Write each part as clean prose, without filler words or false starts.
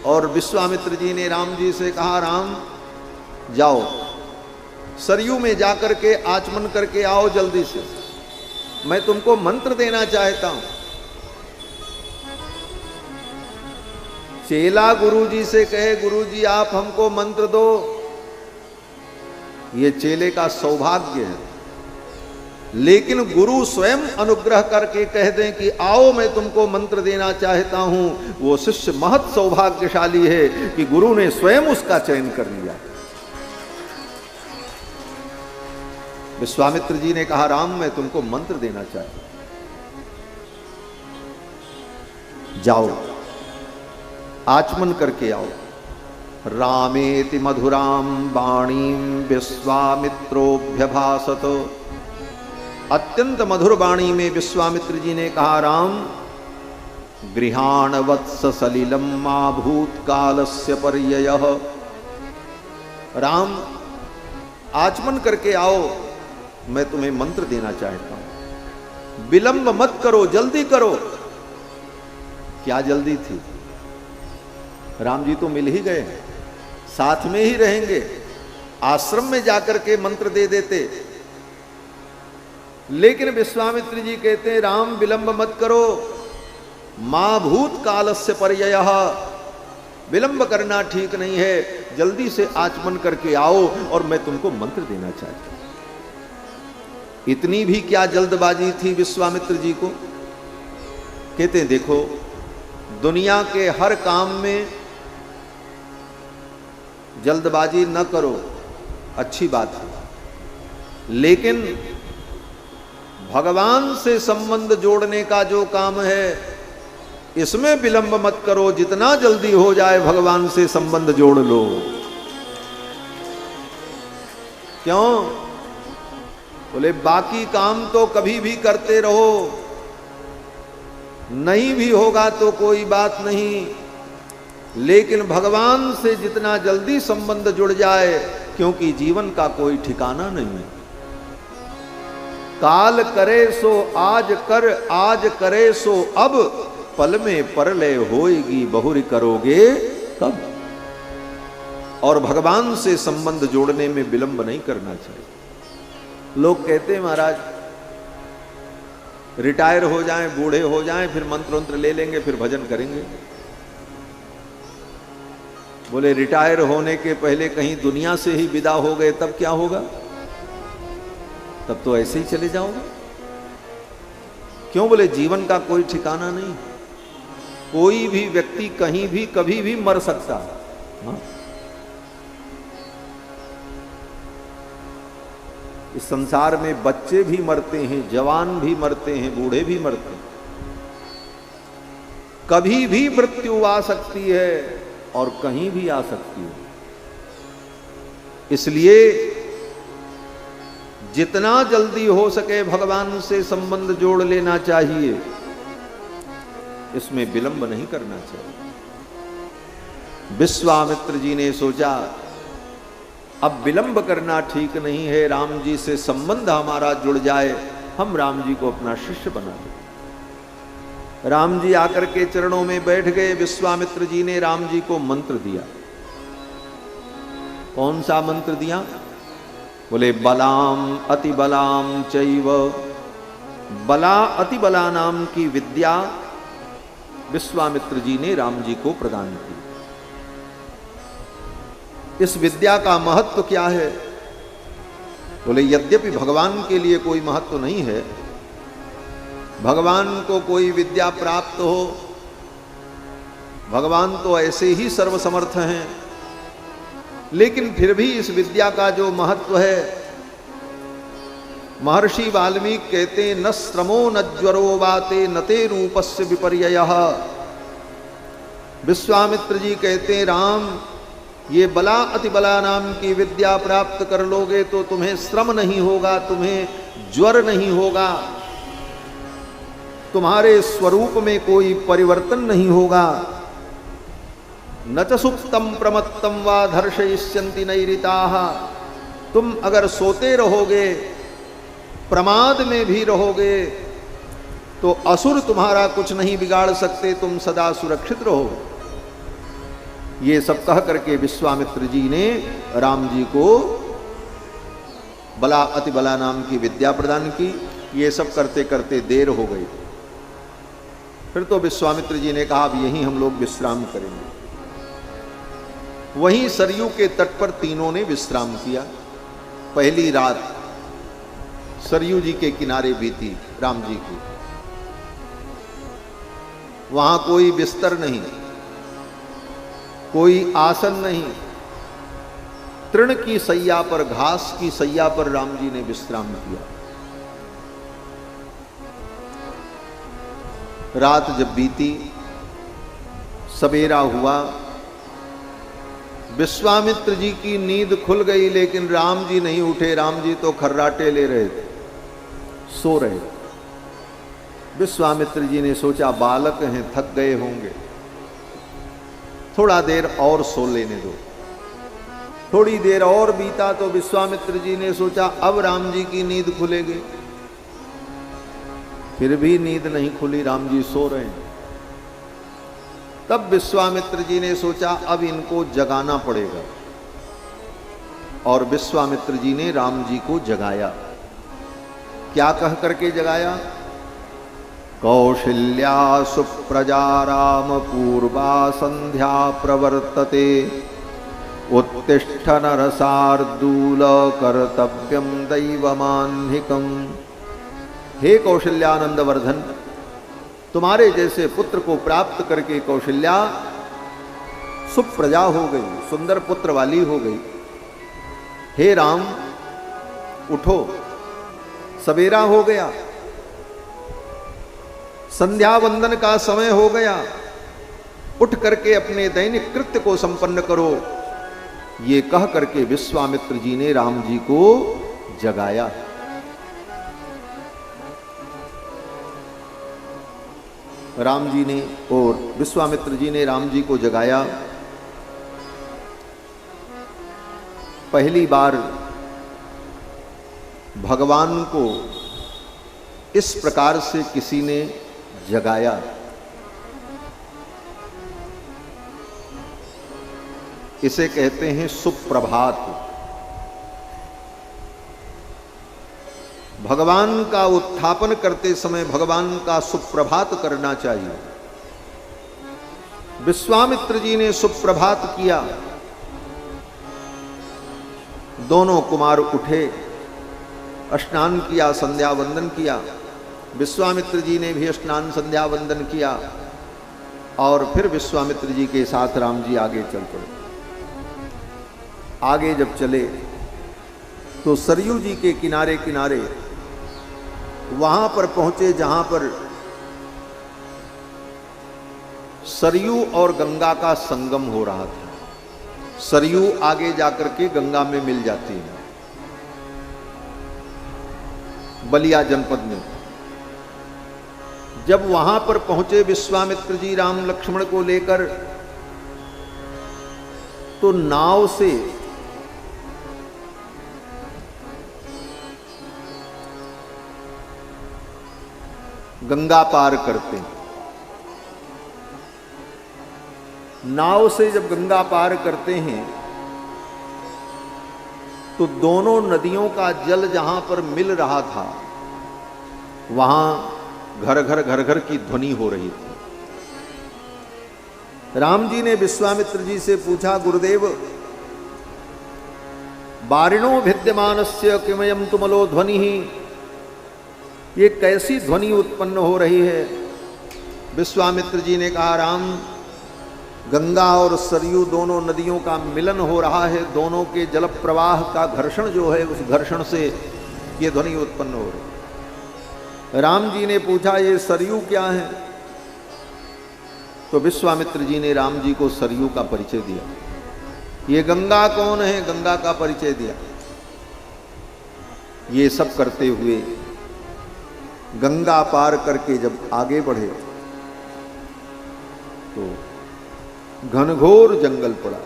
और विश्वामित्र जी ने राम जी से कहा, राम जाओ सरयू में जाकर के आचमन करके आओ जल्दी से, मैं तुमको मंत्र देना चाहता हूं। चेला गुरुजी से कहे, गुरुजी आप हमको मंत्र दो, ये चेले का सौभाग्य है। लेकिन गुरु स्वयं अनुग्रह करके कह दें कि आओ मैं तुमको मंत्र देना चाहता हूं, वो शिष्य महत सौभाग्यशाली है कि गुरु ने स्वयं उसका चयन कर लिया। विश्वामित्र जी ने कहा, राम मैं तुमको मंत्र देना चाहता हूं, जाओ आचमन करके आओ। रामेति मधुराम वाणीम विश्वामित्रोभ्यभासत। अत्यंत मधुर वाणी में विश्वामित्र जी ने कहा, राम गृहाण वत्स सलिलम मा भूतकालस्य पर्ययः। राम आचमन करके आओ, मैं तुम्हें मंत्र देना चाहता हूं, विलंब मत करो, जल्दी करो। क्या जल्दी थी, राम जी तो मिल ही गए, साथ में ही रहेंगे, आश्रम में जाकर के मंत्र दे देते। लेकिन विश्वामित्र जी कहते हैं, राम विलंब मत करो, मां भूत कालस्य पर्ययः। विलंब करना ठीक नहीं है, जल्दी से आचमन करके आओ और मैं तुमको मंत्र देना चाहता हूं। इतनी भी क्या जल्दबाजी थी विश्वामित्र जी को। कहते हैं, देखो दुनिया के हर काम में जल्दबाजी न करो, अच्छी बात है, लेकिन भगवान से संबंध जोड़ने का जो काम है इसमें विलंब मत करो, जितना जल्दी हो जाए भगवान से संबंध जोड़ लो। क्यों? बोले बाकी काम तो कभी भी करते रहो, नहीं भी होगा तो कोई बात नहीं, लेकिन भगवान से जितना जल्दी संबंध जुड़ जाए, क्योंकि जीवन का कोई ठिकाना नहीं है। काल करे सो आज कर, आज करे सो अब, पल में परलय होएगी बहुरी करोगे कब। और भगवान से संबंध जोड़ने में विलंब नहीं करना चाहिए। लोग कहते हैं महाराज रिटायर हो जाएं, बूढ़े हो जाएं, फिर मंत्र मंत्र ले लेंगे, फिर भजन करेंगे। बोले रिटायर होने के पहले कहीं दुनिया से ही विदा हो गए तब क्या होगा? तब तो ऐसे ही चले जाओगे। क्यों? बोले जीवन का कोई ठिकाना नहीं, कोई भी व्यक्ति कहीं भी कभी भी मर सकता है। हाँ? इस संसार में बच्चे भी मरते हैं, जवान भी मरते हैं, बूढ़े भी मरते हैं। कभी भी मृत्यु आ सकती है और कहीं भी आ सकती है। इसलिए जितना जल्दी हो सके भगवान से संबंध जोड़ लेना चाहिए, इसमें विलंब नहीं करना चाहिए। विश्वामित्र जी ने सोचा अब विलंब करना ठीक नहीं है, राम जी से संबंध हमारा जुड़ जाए, हम राम जी को अपना शिष्य बना दें। राम जी आकर के चरणों में बैठ गए। विश्वामित्र जी ने राम जी को मंत्र दिया। कौन सा मंत्र दिया? बोले बलाम अति बलाम चैव। बला अति बला नाम की विद्या विश्वामित्र जी ने राम जी को प्रदान की। इस विद्या का महत्व क्या है? बोले यद्यपि भगवान के लिए कोई महत्व नहीं है, भगवान को कोई विद्या प्राप्त हो, भगवान तो ऐसे ही सर्वसमर्थ हैं, लेकिन फिर भी इस विद्या का जो महत्व है, महर्षि वाल्मीकि कहते हैं न श्रमो न ज्वरो वाते न ते रूपस्य विपर्ययः। विश्वामित्र जी कहते हैं राम ये बला अति बला नाम की विद्या प्राप्त कर लोगे तो तुम्हें श्रम नहीं होगा, तुम्हें ज्वर नहीं होगा, तुम्हारे स्वरूप में कोई परिवर्तन नहीं होगा। न च सुप्तम प्रमत्तम वा धर्षयिष्यन्ति नैरिताः। तुम अगर सोते रहोगे, प्रमाद में भी रहोगे, तो असुर तुम्हारा कुछ नहीं बिगाड़ सकते, तुम सदा सुरक्षित रहोगे। ये सब कह करके विश्वामित्र जी ने राम जी को बला अति बला नाम की विद्या प्रदान की। ये सब करते करते देर हो गई। फिर तो विश्वामित्र जी ने कहा अब यहीं हम लोग विश्राम करेंगे। वहीं सरयू के तट पर तीनों ने विश्राम किया। पहली रात सरयू जी के किनारे बीती राम जी की। वहां कोई बिस्तर नहीं, कोई आसन नहीं, तृण की सैया पर, घास की सैया पर राम जी ने विश्राम किया। रात जब बीती, सवेरा हुआ, विश्वामित्र जी की नींद खुल गई, लेकिन राम जी नहीं उठे। राम जी तो खर्राटे ले रहे थे, सो रहे। विश्वामित्र जी ने सोचा बालक हैं, थक गए होंगे, थोड़ा देर और सो लेने दो। थोड़ी देर और बीता तो विश्वामित्र जी ने सोचा अब राम जी की नींद खुलेगी। फिर भी नींद नहीं खुली, राम जी सो रहे हैं। तब विश्वामित्र जी ने सोचा अब इनको जगाना पड़ेगा, और विश्वामित्र जी ने राम जी को जगाया। क्या कह करके जगाया? कौशल्या सुप्रजा राम पूर्वा संध्या प्रवर्तते, उत्तिष्ठ नरसार्दूल कर्तव्यम दैवमान्हिकम। हे कौशल्यानंद वर्धन, तुम्हारे जैसे पुत्र को प्राप्त करके कौशल्या सुप्रजा हो गई, सुंदर पुत्र वाली हो गई। हे राम उठो, सवेरा हो गया, संध्या वंदन का समय हो गया, उठ करके अपने दैनिक कृत्य को संपन्न करो। ये कह करके विश्वामित्र जी ने राम जी को जगाया। राम जी ने और विश्वामित्र जी ने राम जी को जगाया। पहली बार भगवान को इस प्रकार से किसी ने जगाया। इसे कहते हैं सुप्रभात। भगवान का उत्थापन करते समय भगवान का सुप्रभात करना चाहिए। विश्वामित्र जी ने सुप्रभात किया। दोनों कुमार उठे, स्नान किया, संध्या वंदन किया। विश्वामित्र जी ने भी स्नान संध्या वंदन किया, और फिर विश्वामित्र जी के साथ राम जी आगे चल पड़े। आगे जब चले तो सरयू जी के किनारे किनारे वहां पर पहुंचे जहां पर सरयू और गंगा का संगम हो रहा था। सरयू आगे जाकर के गंगा में मिल जाती है, बलिया जनपद में। जब वहां पर पहुंचे विश्वामित्र जी राम लक्ष्मण को लेकर, तो नाव से गंगा पार करते हैं। नाव से जब गंगा पार करते हैं तो दोनों नदियों का जल जहां पर मिल रहा था, वहां घर घर घर घर की ध्वनि हो रही थी। राम जी ने विश्वामित्र जी से पूछा, गुरुदेव बारिणो भिद्यमानस्य किमयं तुमलो ध्वनि ही, ये कैसी ध्वनि उत्पन्न हो रही है? विश्वामित्र जी ने कहा, राम गंगा और सरयू दोनों नदियों का मिलन हो रहा है, दोनों के जल प्रवाह का घर्षण जो है, उस घर्षण से ये ध्वनि उत्पन्न हो रही। राम जी ने पूछा, ये सरयू क्या है? तो विश्वामित्र जी ने राम जी को सरयू का परिचय दिया। ये गंगा कौन है? गंगा का परिचय दिया। ये सब करते हुए गंगा पार करके जब आगे बढ़े तो घनघोर जंगल पड़ा।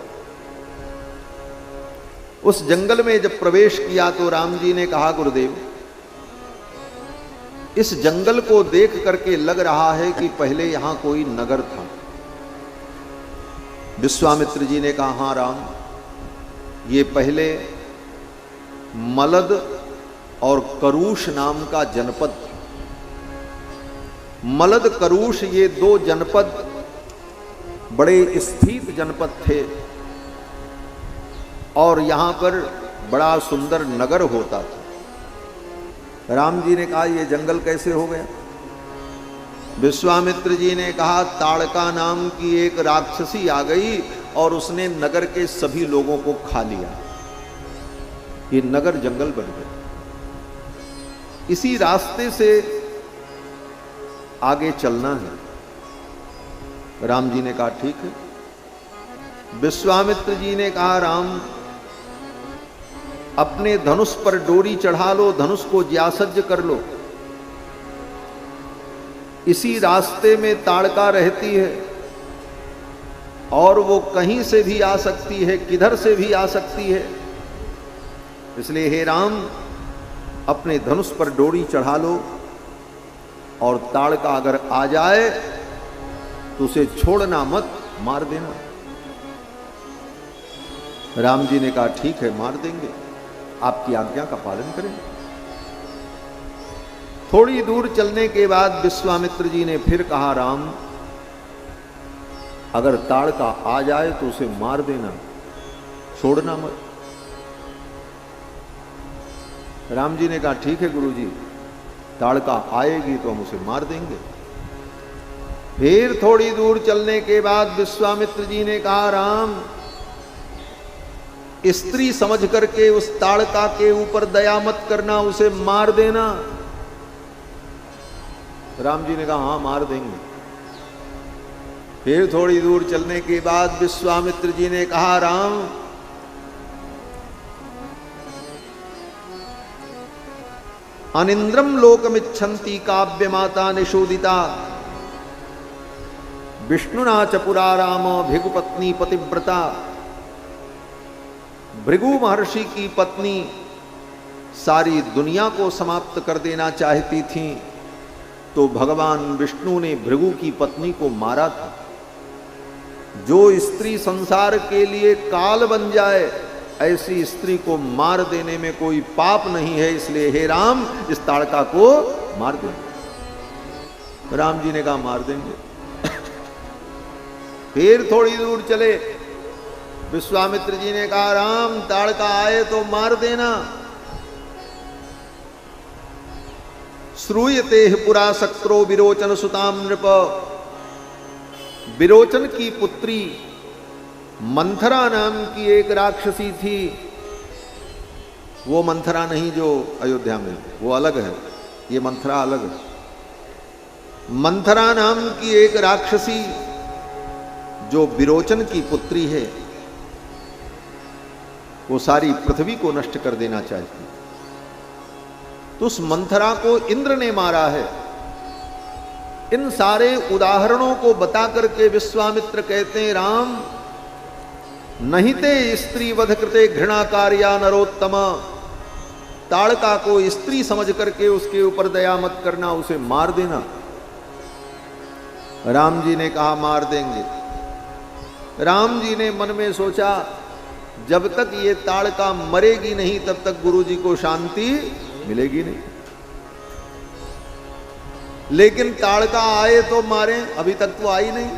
उस जंगल में जब प्रवेश किया तो राम जी ने कहा, गुरुदेव इस जंगल को देख करके लग रहा है कि पहले यहां कोई नगर था। विश्वामित्र जी ने कहा, हाँ राम, ये पहले मलद और करूष नाम का जनपद था। मलद करूष ये दो जनपद बड़े स्थित जनपद थे और यहां पर बड़ा सुंदर नगर होता था। राम जी ने कहा, ये जंगल कैसे हो गया? विश्वामित्र जी ने कहा, ताड़का नाम की एक राक्षसी आ गई और उसने नगर के सभी लोगों को खा लिया। ये नगर जंगल बन गया। इसी रास्ते से आगे चलना है। राम जी ने कहा, ठीक है। विश्वामित्र जी ने कहा, राम, अपने धनुष पर डोरी चढ़ा लो, धनुष को ज्यासज्ज कर लो। इसी रास्ते में ताड़का रहती है और वो कहीं से भी आ सकती है, किधर से भी आ सकती है। इसलिए हे राम, अपने धनुष पर डोरी चढ़ा लो और ताड़का अगर आ जाए तो उसे छोड़ना मत, मार देना। राम जी ने कहा, ठीक है, मार देंगे, आपकी आज्ञा का पालन करेंगे। थोड़ी दूर चलने के बाद विश्वामित्र जी ने फिर कहा, राम, अगर ताड़का आ जाए तो उसे मार देना, छोड़ना मत। राम जी ने कहा, ठीक है गुरुजी, ताड़का आएगी तो हम उसे मार देंगे। फिर थोड़ी दूर चलने के बाद विश्वामित्र जी ने कहा, राम, स्त्री समझ करके उस ताड़का के ऊपर दया मत करना, उसे मार देना। राम जी ने कहा, हाँ, मार देंगे। फिर थोड़ी दूर चलने के बाद विश्वामित्र जी ने कहा, राम, अनिंद्रम लोकमिच्छन्ति काव्य माता निशोदिता विष्णुना च पुरा राम भृगुपत्नी पतिव्रता। भृगु महर्षि की पत्नी सारी दुनिया को समाप्त कर देना चाहती थी, तो भगवान विष्णु ने भृगु की पत्नी को मारा था। जो स्त्री संसार के लिए काल बन जाए, ऐसी स्त्री को मार देने में कोई पाप नहीं है। इसलिए हे राम, इस ताड़का को मार देंगे। राम जी ने कहा, मार देंगे। फिर थोड़ी दूर चले, विश्वामित्र जी ने कहा, राम, ताड़का आए तो मार देना। श्रूयते पुरा सक्रो विरोचन सुताम नृप। विरोचन की पुत्री मंथरा नाम की एक राक्षसी थी। वो मंथरा नहीं जो अयोध्या में, वो अलग है, ये मंथरा अलग है। मंथरा नाम की एक राक्षसी जो विरोचन की पुत्री है, वो सारी पृथ्वी को नष्ट कर देना चाहती। तो उस मंथरा को इंद्र ने मारा है। इन सारे उदाहरणों को बता करके विश्वामित्र कहते हैं, राम, नहीं ते स्त्री वध कृते घृणा कार्या नरोत्तम। ताड़का को स्त्री समझ करके उसके ऊपर दया मत करना, उसे मार देना। राम जी ने कहा, मार देंगे। राम जी ने मन में सोचा, जब तक ये ताड़का मरेगी नहीं तब तक गुरुजी को शांति मिलेगी नहीं। लेकिन ताड़का आए तो मारे, अभी तक तो आई नहीं।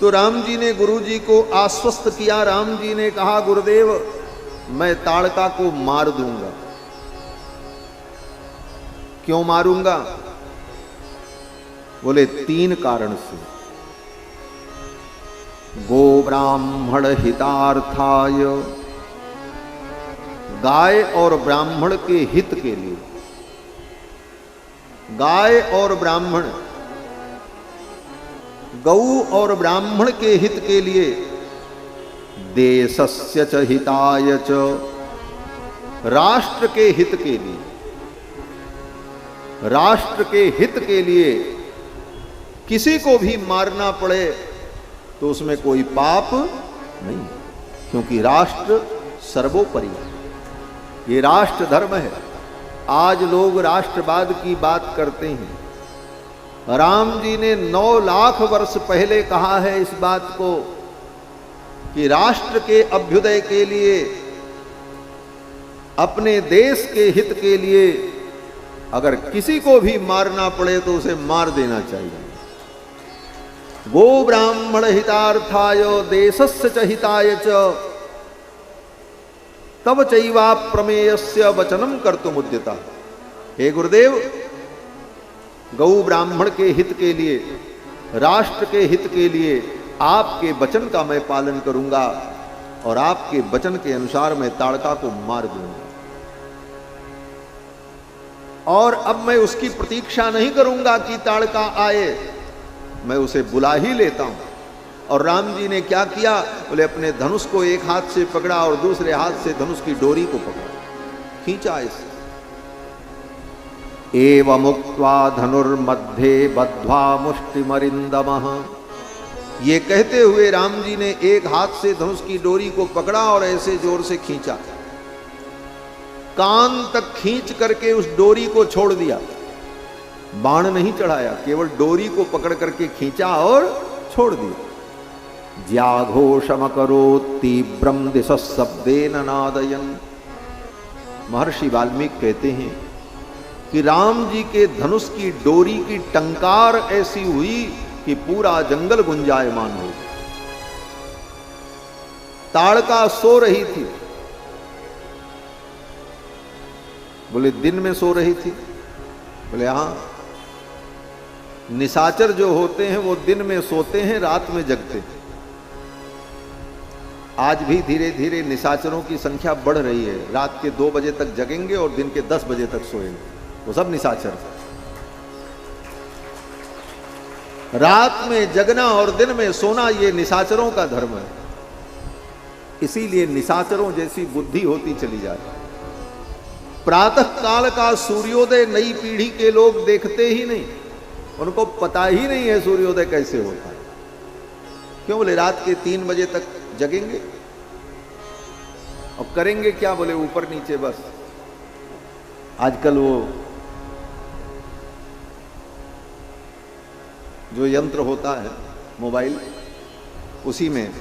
तो राम जी ने गुरुजी को आश्वस्त किया। राम जी ने कहा, गुरुदेव, मैं ताड़का को मार दूंगा। क्यों मारूंगा? बोले, 3 कारण से। गो ब्राह्मण हितार्थाय, गाय और ब्राह्मण के हित के लिए। गाय और ब्राह्मण, गौ और ब्राह्मण के हित के लिए। देशस्य च हिताय च, राष्ट्र के हित के लिए। राष्ट्र के हित के लिए किसी को भी मारना पड़े तो उसमें कोई पाप नहीं, क्योंकि राष्ट्र सर्वोपरि है। ये राष्ट्र धर्म है। आज लोग राष्ट्रवाद की बात करते हैं राम जी ने 9 लाख वर्ष पहले कहा है इस बात को कि राष्ट्र के अभ्युदय के लिए, अपने देश के हित के लिए अगर किसी को भी मारना पड़े तो उसे मार देना चाहिए। गो ब्राह्मण हितार्थाय देशस्य च हिताय च तब चैवा प्रमेयस्य वचनम कर्तुमुद्यता। हे गुरुदेव, गौ ब्राह्मण के हित के लिए, राष्ट्र के हित के लिए आपके वचन का मैं पालन करूंगा और आपके वचन के अनुसार मैं ताड़का को मार दूंगा। और अब मैं उसकी प्रतीक्षा नहीं करूंगा कि ताड़का आए, मैं उसे बुला ही लेता हूं। और राम जी ने क्या किया? बोले अपने धनुष को एक हाथ से पकड़ा और दूसरे हाथ से धनुष की डोरी को पकड़ा, खींचा इसे। एवमुक्त्वा धनुर्मध्ये बद्ध्वा मुष्टिमरिंदमः। ये कहते हुए राम जी ने एक हाथ से धनुष की डोरी को पकड़ा और ऐसे जोर से खींचा, कान तक खींच करके उस डोरी को छोड़ दिया। बाण नहीं चढ़ाया, केवल डोरी को पकड़ करके खींचा और छोड़ दिया। ज्याघोषमकरोत् तीव्रम दिशशब्देन नादयन्। महर्षि वाल्मीकि कहते हैं कि राम जी के धनुष की डोरी की टंकार ऐसी हुई कि पूरा जंगल गुंजायमान हो। ताड़का सो रही थी। बोले दिन में सो रही थी? बोले हाँ, निशाचर जो होते हैं वो दिन में सोते हैं, रात में जगते हैं। आज भी धीरे धीरे निशाचरों की संख्या बढ़ रही है। रात के 2 बजे तक जगेंगे और दिन के 10 बजे तक सोएंगे, वो सब निशाचर। रात में जगना और दिन में सोना ये निशाचरों का धर्म है। इसीलिए निशाचरों जैसी बुद्धि होती चली जा रही। प्रातः काल का सूर्योदय नई पीढ़ी के लोग देखते ही नहीं, उनको पता ही नहीं है सूर्योदय कैसे होता है। क्यों? बोले रात के 3 बजे तक जगेंगे और करेंगे क्या? बोले ऊपर नीचे बस। आजकल वो जो यंत्र होता है मोबाइल, उसी में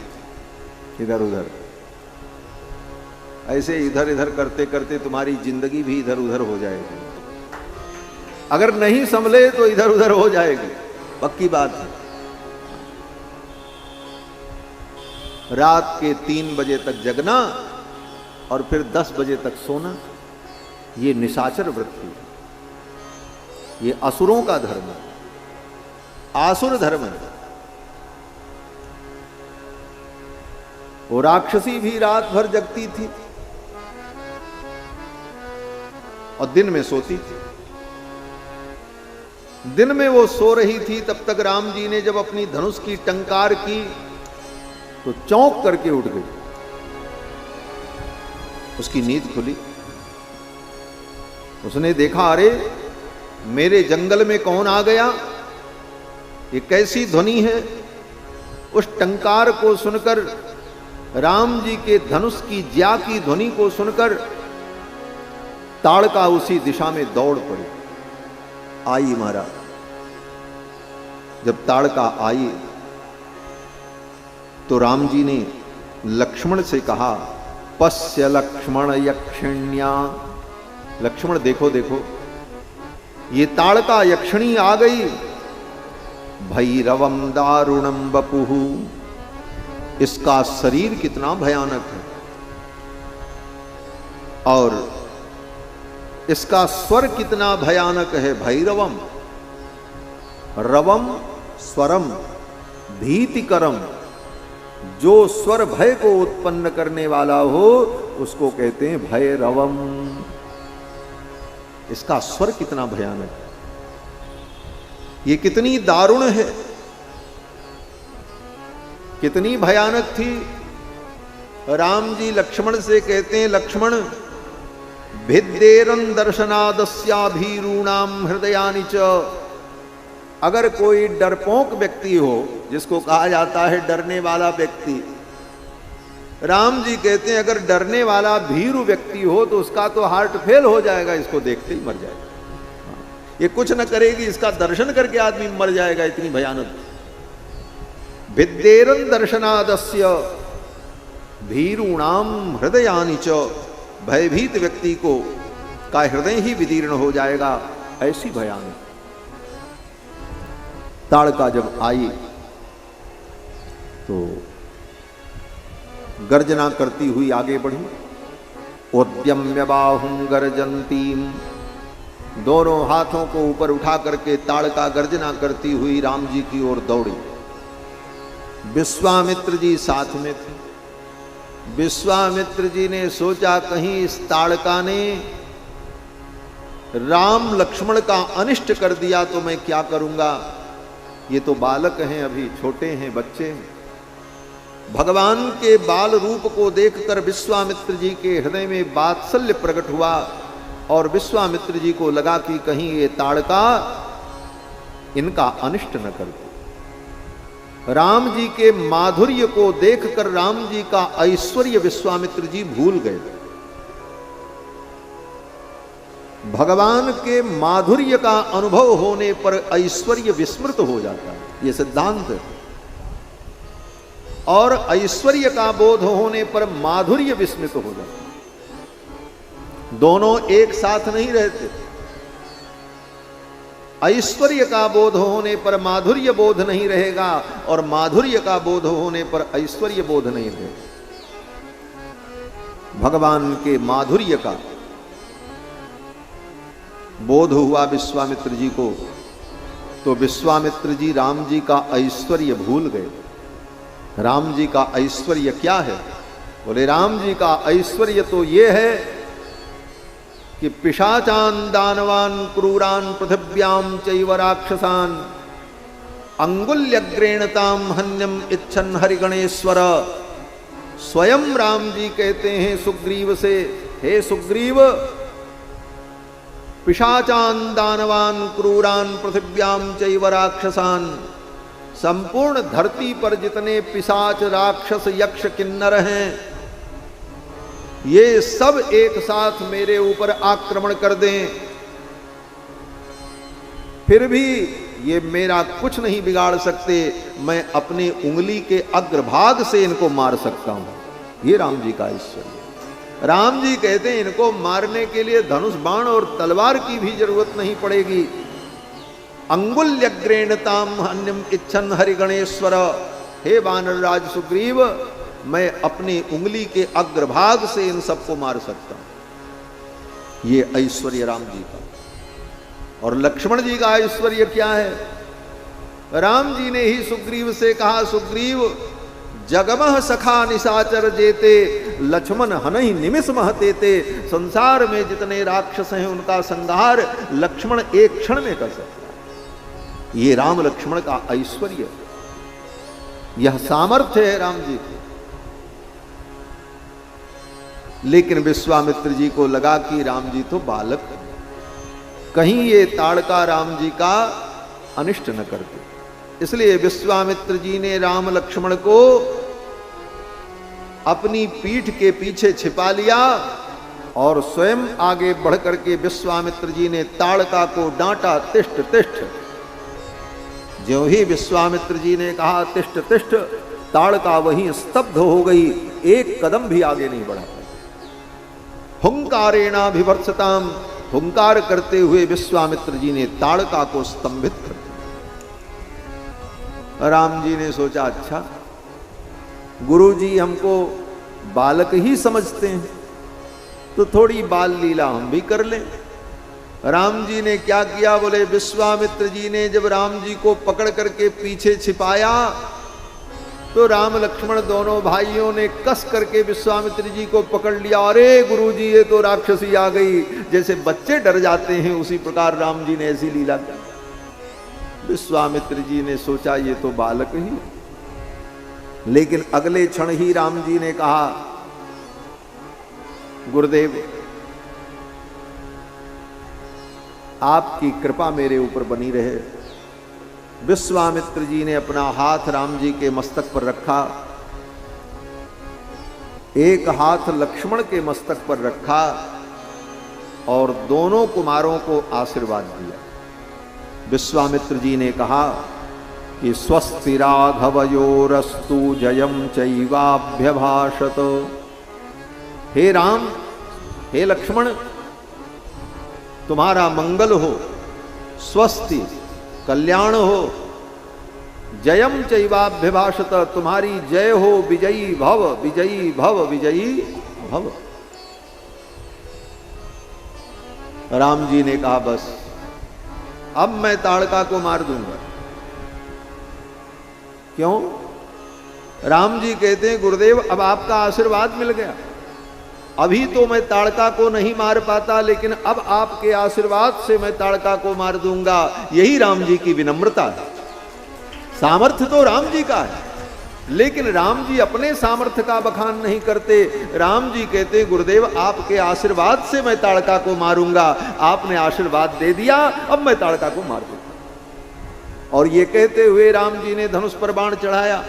इधर उधर, ऐसे इधर इधर करते करते तुम्हारी जिंदगी भी इधर उधर हो जाएगी। अगर नहीं संभले तो इधर उधर हो जाएगी, पक्की बात है। रात के 3 बजे तक जगना और फिर 10 बजे तक सोना, ये निशाचर वृत्ति, ये असुरों का धर्म है, आसुर धर्म है। वो राक्षसी भी रात भर जगती थी और दिन में सोती थी। दिन में वो सो रही थी, तब तक राम जी ने जब अपनी धनुष की टंकार की तो चौंक करके उठ गई। उसकी नींद खुली, उसने देखा अरे मेरे जंगल में कौन आ गया, ये कैसी ध्वनि है। उस टंकार को सुनकर, राम जी के धनुष की ज्या की ध्वनि को सुनकर ताड़का उसी दिशा में दौड़ पड़ी, आई मारा। जब ताड़का आई तो राम जी ने लक्ष्मण से कहा, पश्य लक्ष्मण यक्षिण्या। लक्ष्मण देखो देखो, ये ताड़का यक्षिणी आ गई। भैरवम दारुणम वपुः, इसका शरीर कितना भयानक है और इसका स्वर कितना भयानक है। भैरवम, रवम स्वरम, भीतिकरम, जो स्वर भय को उत्पन्न करने वाला हो उसको कहते हैं भैरवम। इसका स्वर कितना भयानक है, ये कितनी दारुण है, कितनी भयानक थी। राम जी लक्ष्मण से कहते हैं, लक्ष्मण भिद्येरन दर्शनादस्याभीरूणाम हृदयानि च। अगर कोई डरपोक व्यक्ति हो, जिसको कहा जाता है डरने वाला व्यक्ति, राम जी कहते हैं अगर डरने वाला भीरू व्यक्ति हो तो उसका तो हार्ट फेल हो जाएगा, इसको देखते ही मर जाएगा। ये कुछ न करेगी, इसका दर्शन करके आदमी मर जाएगा, इतनी भयानक। भिद्येरन दर्शनादस्य भीरूणाम हृदयानि च, भयभीत व्यक्ति को का हृदय ही विदीर्ण हो जाएगा, ऐसी भयानक। ताड़का जब आई तो गर्जना करती हुई आगे बढ़ी। उद्यम्य बाहुं गर्जंतीम, दोनों हाथों को ऊपर उठा करके ताड़का गर्जना करती हुई राम जी की ओर दौड़ी। विश्वामित्र जी साथ में थे। विश्वामित्र जी ने सोचा कहीं इस ताड़का ने राम लक्ष्मण का अनिष्ट कर दिया तो मैं क्या करूंगा। ये तो बालक हैं, अभी छोटे हैं, बच्चे हैं। भगवान के बाल रूप को देखकर विश्वामित्र जी के हृदय में वात्सल्य प्रकट हुआ और विश्वामित्र जी को लगा कि कहीं ये ताड़का इनका अनिष्ट न कर दे। राम जी के माधुर्य को देखकर राम जी का ऐश्वर्य विश्वामित्र जी भूल गए। भगवान के माधुर्य का अनुभव होने पर ऐश्वर्य विस्मृत हो जाता है, यह सिद्धांत है। और ऐश्वर्य का बोध होने पर माधुर्य विस्मृत हो जाता है। दोनों एक साथ नहीं रहते। ऐश्वर्य का बोध होने पर माधुर्य बोध नहीं रहेगा और माधुर्य का बोध होने पर ऐश्वर्य बोध नहीं रहेगा। भगवान के माधुर्य का बोध हुआ विश्वामित्र जी को, तो विश्वामित्र जी राम जी का ऐश्वर्य भूल गए। राम जी का ऐश्वर्य क्या है? बोले राम जी का ऐश्वर्य तो ये है कि पिशाचान दानवान क्रूरान पृथिव्याम चैव राक्षसान अंगुल्यग्रेणताम हन्यम इच्छन हरिगणेश्वर। स्वयं राम जी कहते हैं सुग्रीव से, हे सुग्रीव, पिशाचान दानवान क्रूरान पृथिव्याम चैव राक्षसान, संपूर्ण धरती पर जितने पिशाच राक्षस यक्ष किन्नर हैं, ये सब एक साथ मेरे ऊपर आक्रमण कर दें, फिर भी ये मेरा कुछ नहीं बिगाड़ सकते। मैं अपनी उंगली के अग्रभाग से इनको मार सकता हूं। ये राम जी का ऐश्वर्य। राम जी कहते हैं इनको मारने के लिए धनुष बाण और तलवार की भी जरूरत नहीं पड़ेगी। अंगुल्यग्रेणताम हन्यम इच्छन हरिगणेश्वर। हे वानरराज सुग्रीव, मैं अपनी उंगली के अग्रभाग से इन सबको मार सकता हूं। ये ऐश्वर्य राम जी का। और लक्ष्मण जी का ऐश्वर्य क्या है? राम जी ने ही सुग्रीव से कहा, सुग्रीव, जगमह सखा निशाचर जेते लक्ष्मण हनहि निमिष महतेते। संसार में जितने राक्षस हैं उनका संहार लक्ष्मण एक क्षण में कर सकता है। ये राम लक्ष्मण का ऐश्वर्य, यह सामर्थ्य है राम जी की। लेकिन विश्वामित्र जी को लगा कि राम जी तो बालक है, कहीं ये ताड़का राम जी का अनिष्ट न करते। इसलिए विश्वामित्र जी ने राम लक्ष्मण को अपनी पीठ के पीछे छिपा लिया और स्वयं आगे बढ़ करके विश्वामित्र जी ने ताड़का को डांटा, तिष्ठ तिष्ठ। ज्यों ही विश्वामित्र जी ने कहा तिष्ठ तिष्ठ, ताड़का वहीं स्तब्ध हो गई, एक कदम भी आगे नहीं बढ़ा पाई। हुंकारेणा विभर्सताम, हुंकार करते हुए विश्वामित्र जी ने ताड़का को स्तंभित कर दिया। राम जी ने सोचा अच्छा, गुरु जी हमको बालक ही समझते हैं, तो थोड़ी बाल लीला हम भी कर लें। राम जी ने क्या किया? बोले विश्वामित्र जी ने जब राम जी को पकड़ करके पीछे छिपाया तो राम लक्ष्मण दोनों भाइयों ने कस करके विश्वामित्र जी को पकड़ लिया। अरे गुरु जी, ये तो राक्षसी आ गई। जैसे बच्चे डर जाते हैं उसी प्रकार राम जी ने ऐसी लीला की। विश्वामित्र जी ने सोचा ये तो बालक ही, लेकिन अगले क्षण ही राम जी ने कहा, गुरुदेव आपकी कृपा मेरे ऊपर बनी रहे। विश्वामित्र जी ने अपना हाथ राम जी के मस्तक पर रखा, एक हाथ लक्ष्मण के मस्तक पर रखा और दोनों कुमारों को आशीर्वाद दिया। विश्वामित्र जी ने कहा कि स्वस्ति राघवयोरस्तु जयम चैवाभ्यभाषत। हे राम, हे लक्ष्मण, तुम्हारा मंगल हो, स्वस्ति कल्याण हो, जयम चैवाभ्यभाषत, तुम्हारी जय हो, विजयी भव विजयी भव विजयी भव। राम जी ने कहा बस अब मैं ताड़का को मार दूंगा। क्यों? राम जी कहते हैं गुरुदेव अब आपका आशीर्वाद मिल गया, अभी तो मैं ताड़का को नहीं मार पाता, लेकिन अब आपके आशीर्वाद से मैं ताड़का को मार दूंगा। यही राम जी की विनम्रता है। सामर्थ्य तो राम जी का है, लेकिन राम जी अपने सामर्थ्य का बखान नहीं करते। राम जी कहते गुरुदेव आपके आशीर्वाद से मैं ताड़का को मारूंगा, आपने आशीर्वाद दे दिया, अब मैं ताड़का को मार दूंगा। और ये कहते हुए राम जी ने धनुष पर बाण चढ़ाया।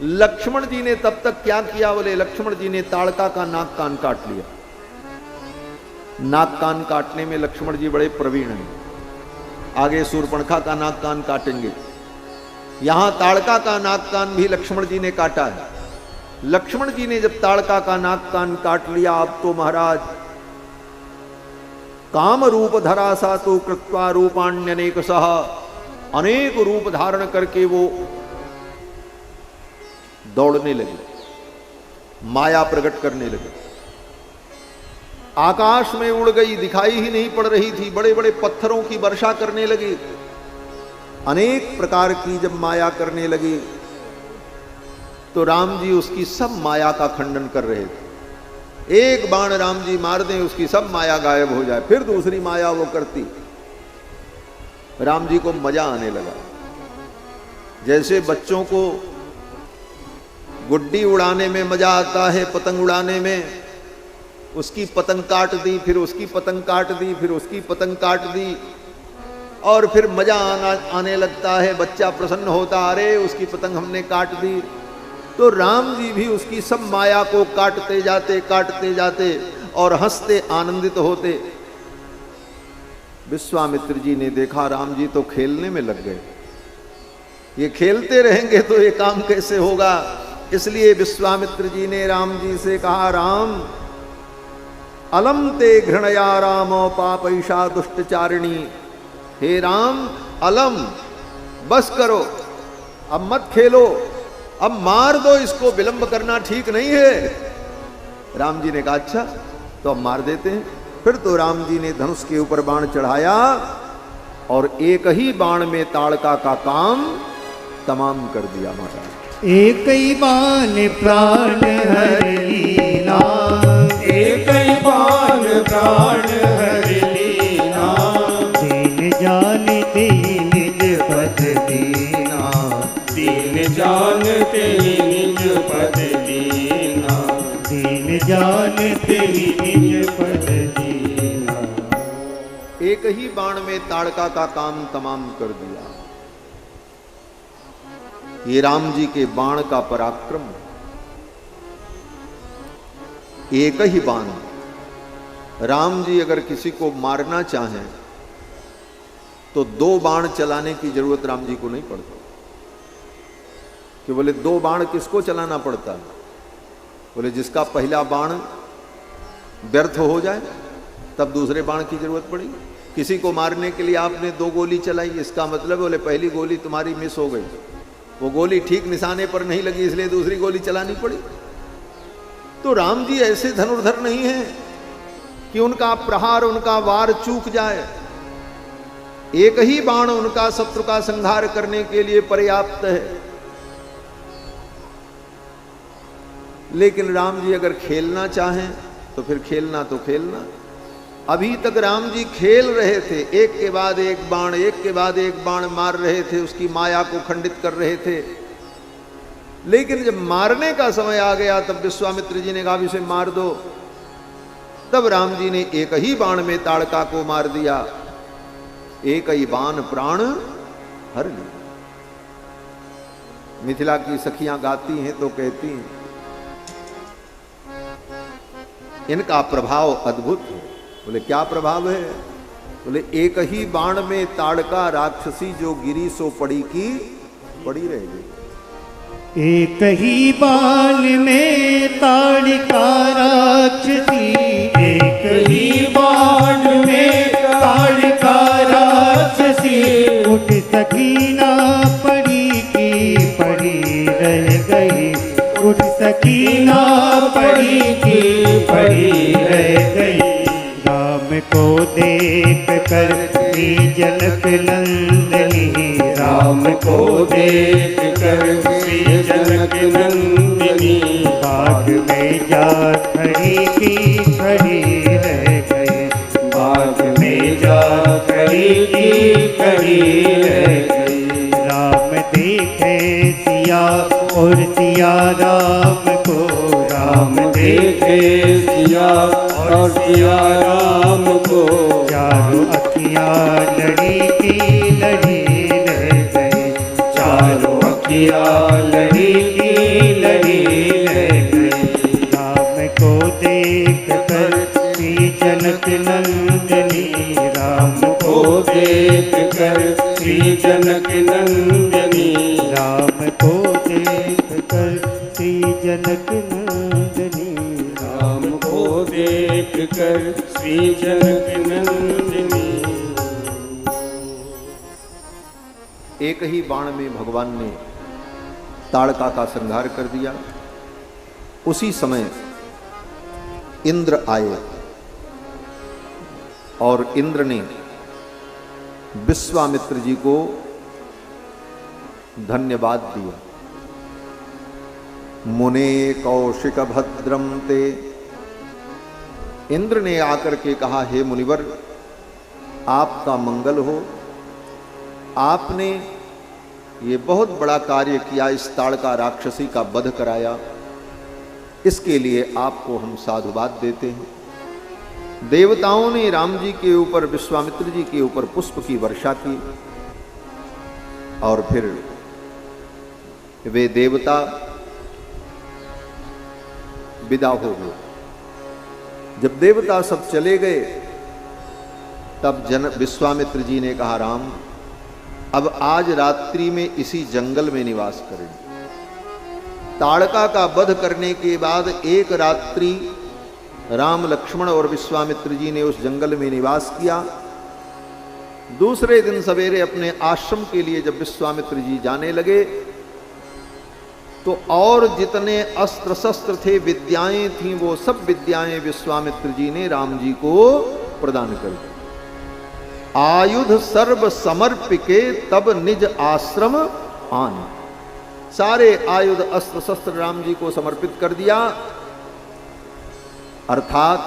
लक्ष्मण जी ने तब तक क्या किया? बोले लक्ष्मण जी ने ताड़का का नाक कान काट लिया। नाक कान काटने में लक्ष्मण जी बड़े प्रवीण हैं, आगे शूर्पणखा का नाक कान काटेंगे, यहां ताड़का का नाक कान भी लक्ष्मण जी ने काटा है। लक्ष्मण जी ने जब ताड़का का नाक कान काट लिया, अब तो महाराज काम रूप धरा सा तो कृत्वा रूपाण्यनेक सह, अनेक रूप धारण करके वो दौड़ने लगे, माया प्रकट करने लगे। आकाश में उड़ गई, दिखाई ही नहीं पड़ रही थी, बड़े बड़े पत्थरों की वर्षा करने लगी, अनेक प्रकार की जब माया करने लगी तो राम जी उसकी सब माया का खंडन कर रहे थे। एक बाण राम जी मार दें उसकी सब माया गायब हो जाए, फिर दूसरी माया वो करती। राम जी को मजा आने लगा, जैसे बच्चों को गुड्डी उड़ाने में मजा आता है, पतंग उड़ाने में, उसकी पतंग काट दी, फिर उसकी पतंग काट दी, फिर उसकी पतंग काट दी, और फिर मजा आने लगता है, बच्चा प्रसन्न होता, अरे उसकी पतंग हमने काट दी। तो राम जी भी उसकी सब माया को काटते जाते और हंसते आनंदित होते। विश्वामित्र जी ने देखा राम जी तो खेलने में लग गए, ये खेलते रहेंगे तो ये काम कैसे होगा। इसलिए विश्वामित्र जी ने राम जी से कहा, राम अलम ते घृणया राम पापैषा दुष्टचारिणी। हे राम अलम, बस करो, अब मत खेलो, अब मार दो इसको, विलंब करना ठीक नहीं है। राम जी ने कहा अच्छा तो अब मार देते हैं। फिर तो राम जी ने धनुष के ऊपर बाण चढ़ाया और एक ही बाण में ताड़का का काम तमाम कर दिया महाराज। एक ही बाण प्राण हर लीना, एक ही बाण प्राण हर लीना, दीन जानते निज पद दीना, दीन जानते निज पद दीना, दीन जानते निज पद दीना। एक ही बाण में ताड़का का काम तमाम कर दिया। ये राम जी के बाण का पराक्रम। एक ही बाण, राम जी अगर किसी को मारना चाहें तो दो बाण चलाने की जरूरत राम जी को नहीं पड़ती। कि बोले दो बाण किसको चलाना पड़ता है? बोले जिसका पहला बाण व्यर्थ हो जाए तब दूसरे बाण की जरूरत पड़ी। किसी को मारने के लिए आपने दो गोली चलाई, इसका मतलब बोले पहली गोली तुम्हारी मिस हो गई, वो गोली ठीक निशाने पर नहीं लगी, इसलिए दूसरी गोली चलानी पड़ी। तो राम जी ऐसे धनुर्धर नहीं है कि उनका प्रहार, उनका वार चूक जाए। एक ही बाण उनका शत्रु का संहार करने के लिए पर्याप्त है। लेकिन राम जी अगर खेलना चाहें तो फिर खेलना तो खेलना। अभी तक राम जी खेल रहे थे, एक के बाद एक बाण, एक के बाद एक बाण मार रहे थे, उसकी माया को खंडित कर रहे थे। लेकिन जब मारने का समय आ गया तब विश्वामित्र जी ने कहा इसे मार दो। तब राम जी ने एक ही बाण में ताड़का को मार दिया। एक ही बाण प्राण हर लिया। मिथिला की सखियां गाती हैं तो कहती हैं इनका प्रभाव अद्भुत है। बोले क्या प्रभाव है? बोले एक ही बाण में ताड़का राक्षसी जो गिरी सो पड़ी की पड़ी रह गई। एक ही बाण में ताड़का राक्षसी, एक ही बाण में ताड़का राक्षसी, उठ सकी ना पड़ी की पड़ी रह गई, उठ सकी ना पड़ी की पड़ी रह गई। राम को देख कर श्री जनक नंदनी, राम को देख कर श्री जनक नंदिनी, बाग में जा खड़ी की खड़ी रह गई, बाग में जा खड़ी की खड़ी रह गई। राम देखे सिया और सिया राम को, राम देखे सिया और सिया राम को, चारों अखियाँ लड़ी की लड़ी रह गई, चारों अखियाँ लड़ी की लड़ी रह गई। राम को देख कर श्री जनक नंदनी, राम को देख कर श्री जनक नंदिनी, राम को देख कर श्री जनक नंदनी, राम को देख कर श्री जनक नंदिनी। एक ही बाण में भगवान ने ताड़का का संहार कर दिया। उसी समय इंद्र आए और इंद्र ने विश्वामित्र जी को धन्यवाद दिया। मुने कौशिक भद्रम ते, इंद्र ने आकर के कहा, हे मुनिवर आपका मंगल हो, आपने ये बहुत बड़ा कार्य किया, इस ताड़का राक्षसी का वध कराया, इसके लिए आपको हम साधुवाद देते हैं। देवताओं ने राम जी के ऊपर, विश्वामित्र जी के ऊपर पुष्प की वर्षा की और फिर वे देवता विदा हो गए। जब देवता सब चले गए तब विश्वामित्र जी ने कहा, राम अब आज रात्रि में इसी जंगल में निवास करें। ताड़का का वध करने के बाद एक रात्रि राम, लक्ष्मण और विश्वामित्र जी ने उस जंगल में निवास किया। दूसरे दिन सवेरे अपने आश्रम के लिए जब विश्वामित्र जी जाने लगे तो और जितने अस्त्र शस्त्र थे, विद्याएं थीं, वो सब विद्याएं विश्वामित्र जी ने राम जी को प्रदान कर दी। आयुध सर्व समर्पिके तब निज आश्रम आन, सारे आयुध अस्त्र शस्त्र राम जी को समर्पित कर दिया। अर्थात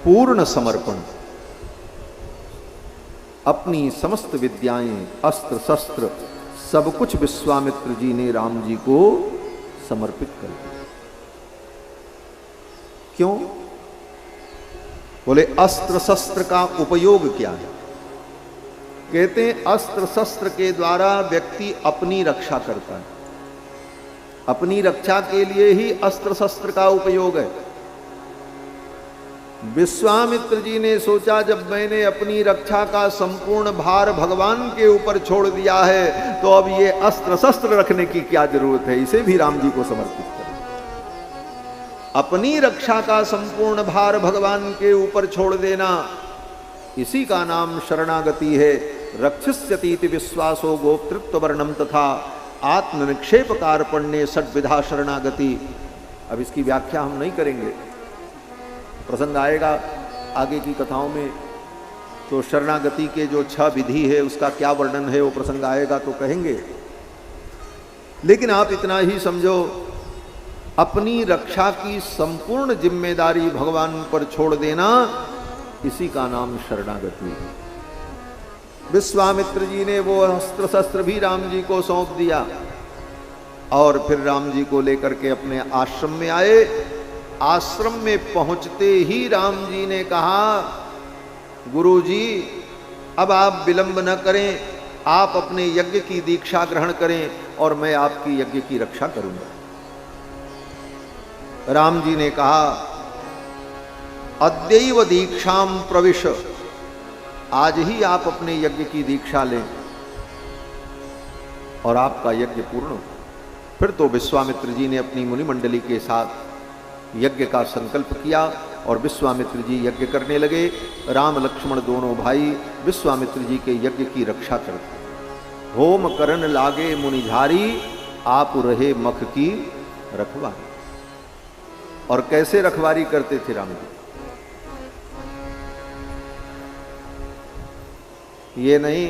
पूर्ण समर्पण, अपनी समस्त विद्याएं, अस्त्र शस्त्र सब कुछ विश्वामित्र जी ने राम जी को समर्पित कर दिया। क्यों? बोले अस्त्र शस्त्र का उपयोग क्या है? कहते हैं अस्त्र शस्त्र के द्वारा व्यक्ति अपनी रक्षा करता है। अपनी रक्षा के लिए ही अस्त्र शस्त्र का उपयोग है। विश्वामित्र जी ने सोचा, जब मैंने अपनी रक्षा का संपूर्ण भार भगवान के ऊपर छोड़ दिया है तो अब ये अस्त्र शस्त्र रखने की क्या जरूरत है, इसे भी राम जी को समर्पित करें। अपनी रक्षा का संपूर्ण भार भगवान के ऊपर छोड़ देना, इसी का नाम शरणागति है। रक्षिष्यतीति विश्वासो गोप्तृत्व वर्णम तथा आत्मनिक्षेप कार्पण्ये षड्विधा शरणागति। अब इसकी व्याख्या हम नहीं करेंगे, प्रसंग आएगा आगे की कथाओं में तो शरणागति के जो 6 विधि है उसका क्या वर्णन है वो प्रसंग आएगा तो कहेंगे। लेकिन आप इतना ही समझो, अपनी रक्षा की संपूर्ण जिम्मेदारी भगवान पर छोड़ देना, इसी का नाम शरणागति है। विश्वामित्र जी ने वो अस्त्र शस्त्र भी राम जी को सौंप दिया और फिर राम जी को लेकर के अपने आश्रम में आए। आश्रम में पहुंचते ही राम जी ने कहा, गुरु जी अब आप विलंब न करें, आप अपने यज्ञ की दीक्षा ग्रहण करें और मैं आपकी यज्ञ की रक्षा करूंगा। राम जी ने कहा, अद्यैव दीक्षाम प्रविश, आज ही आप अपने यज्ञ की दीक्षा लें और आपका यज्ञ पूर्ण हो। फिर तो विश्वामित्र जी ने अपनी मुनि मंडली के साथ यज्ञ का संकल्प किया और विश्वामित्र जी यज्ञ करने लगे। राम लक्ष्मण दोनों भाई विश्वामित्र जी के यज्ञ की रक्षा करते। होम करन लागे मुनिझारी, आप रहे मख की रखवारी। और कैसे रखवारी करते थे राम जी? ये नहीं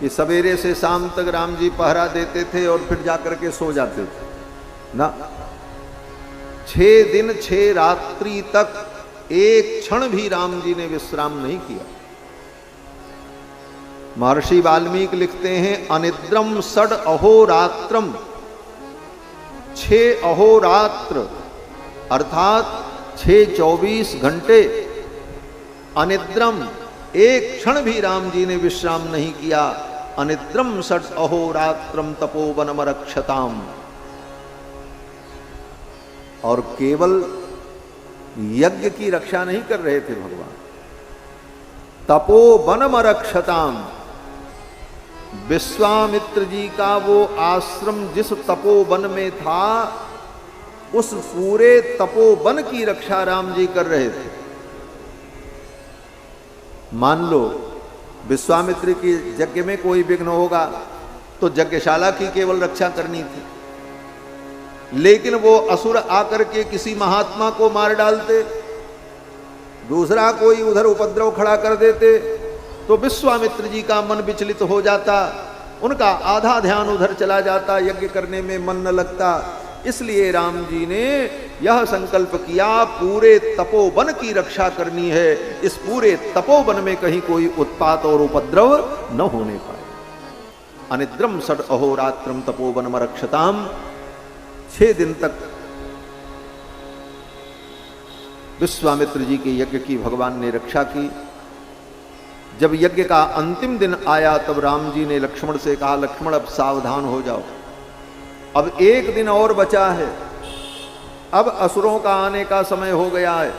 ये सवेरे से शाम तक राम जी पहरा देते थे और फिर जाकर के सो जाते थे ना। 6 दिन 6 रात्रि तक एक क्षण भी राम जी ने विश्राम नहीं किया। महर्षि वाल्मीकि लिखते हैं अनिद्रम षड अहोरात्रम, 6 अहोरात्र अर्थात 6 24 घंटे अनिद्रम, एक क्षण भी राम जी ने विश्राम नहीं किया। अनिद्रम षड अहोरात्रम तपोवनमरक्षताम। और केवल यज्ञ की रक्षा नहीं कर रहे थे भगवान, तपोवनमरक्षताम। विश्वामित्र जी का वो आश्रम जिस तपोवन में था, उस पूरे तपोवन की रक्षा राम जी कर रहे थे। मान लो विश्वामित्र की यज्ञ में कोई विघ्न होगा तो यज्ञशाला की केवल रक्षा करनी थी, लेकिन वो असुर आकर के किसी महात्मा को मार डालते, दूसरा कोई उधर उपद्रव खड़ा कर देते, तो विश्वामित्र जी का मन विचलित हो जाता, उनका आधा ध्यान उधर चला जाता, यज्ञ करने में मन न लगता। इसलिए राम जी ने यह संकल्प किया पूरे तपोवन की रक्षा करनी है, इस पूरे तपोवन में कहीं कोई उत्पात और उपद्रव न होने पाए। अनिद्रम षड अहोरात्रम तपोवनमरक्षताम। 6 दिन तक विश्वामित्र जी के यज्ञ की भगवान ने रक्षा की। जब यज्ञ का अंतिम दिन आया तब राम जी ने लक्ष्मण से कहा, लक्ष्मण अब सावधान हो जाओ, अब 1 दिन और बचा है, अब असुरों का आने का समय हो गया है,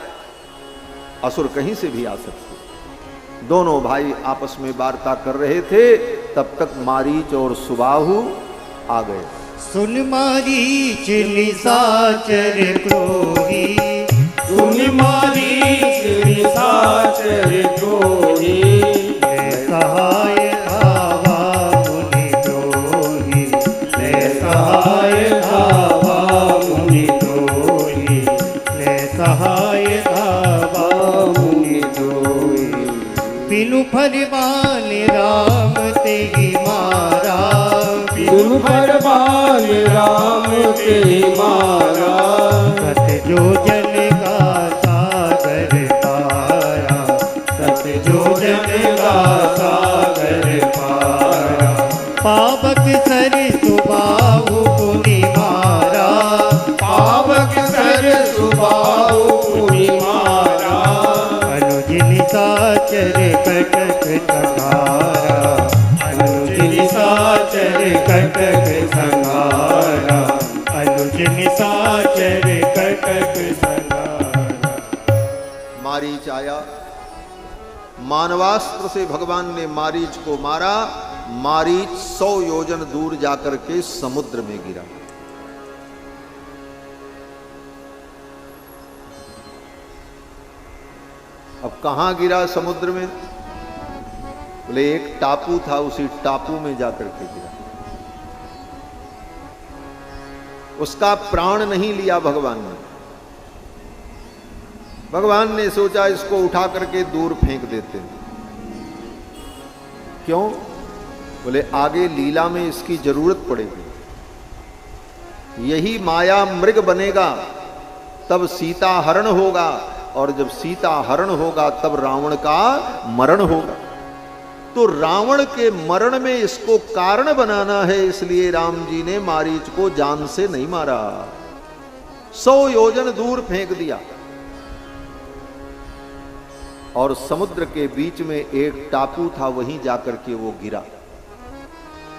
असुर कहीं से भी आ सकते। दोनों भाई आपस में वार्ता कर रहे थे, तब तक मारीच और सुबाहु आ गए। सुन मारीच निशाचर क्रोधी, सुन मारीच निशाचर क्रोधी, सहाय धावा मुनि द्रोही, सहाय धावा मुनि द्रोही, सहाय धावा मुनि द्रोही। बिनु फरमान राम ते मारा, बिनु फरमान राम ते मारा, सत जो जन का सागर पारा, सत जो जन का सागर पारा। पावक सर सुबाहु पुनि मारा, पावक सर सुबाहु पुनि मारा, अनुज निशाचर कटक संहारा, अनुज निशाचर कटक संहारा, अनुज निशाचर कटक संहारा। मारीच आया, मानवास्त्र से भगवान ने मारीच को मारा। मारीच 100 योजन दूर जाकर के समुद्र में गिरा। अब कहां गिरा समुद्र में? बोले एक टापू था, उसी टापू में जाकर के गिरा। उसका प्राण नहीं लिया भगवान ने। भगवान ने सोचा इसको उठा करके दूर फेंक देते हैं। क्यों? बोले आगे लीला में इसकी जरूरत पड़ेगी। यही माया मृग बनेगा तब सीता हरण होगा, और जब सीता हरण होगा तब रावण का मरण होगा। तो रावण के मरण में इसको कारण बनाना है, इसलिए राम जी ने मारीच को जान से नहीं मारा, 100 योजन दूर फेंक दिया। और समुद्र के बीच में एक टापू था, वहीं जाकर के वो गिरा।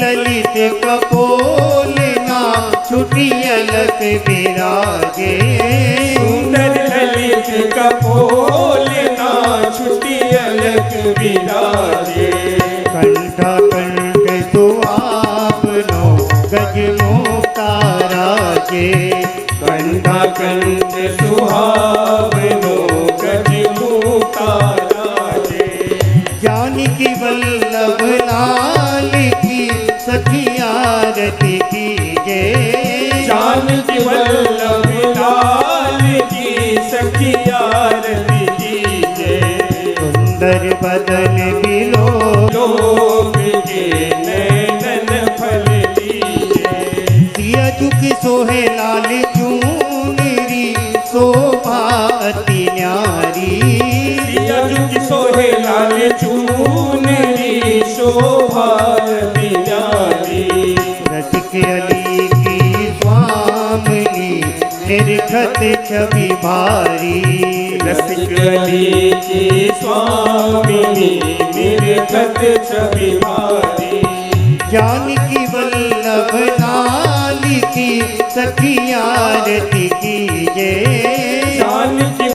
ललित कपोल नाम छुटी अलक विराजे सुंदर ललित कपोल ना छुटी अलग विराजे कंठा कंठ सुहावनो गज मुक्ता राजे कंठा कंठ सुहावनो गज मुक्ता राजे जानकी वल्लभ लाल की सखी आरती कीजे जानकी वल्लभ लाल की सखी आरती कीजे सुंदर बदन बिलो लोक के नैनन फल लीजे सिया झुक सोहे लाल चूनरी शोभा अति न्यारी सिया झुक सोहे लाल चूनरी शोभा अति न्यारी रसिक अली की स्वामिनी निर्खत छवि भारी रसिक अली की स्वामिनी निर्खत छवि भारी जानकी वल्लभ लाल की सखी आरती कीजे जानकी